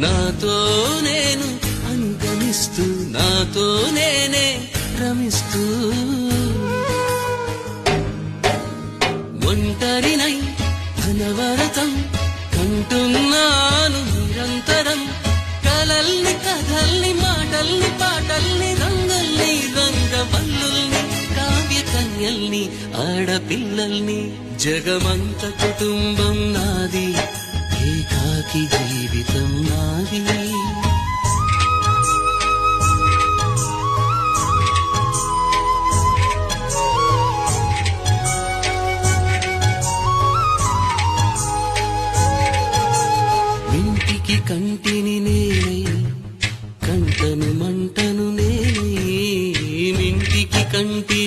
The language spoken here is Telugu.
నాతో నేను అనుగమిస్తూ నాతో నేనే రమిస్తూ ఒంటరినై అనవరతం కంటున్నాను నిరంతరం కలల్ని కథల్ని మాటల్ని పాటల్ని రంగుల్ని రంగవల్లుల్ని కావ్య కన్యల్ని ఆడపిల్లల్ని జగమంత కుటుంబం నాది ఏకాకి జీవితం నాది ఇంటికి కంటిని నేనై కంటను మంటను నేనై ఇంటికి కంటి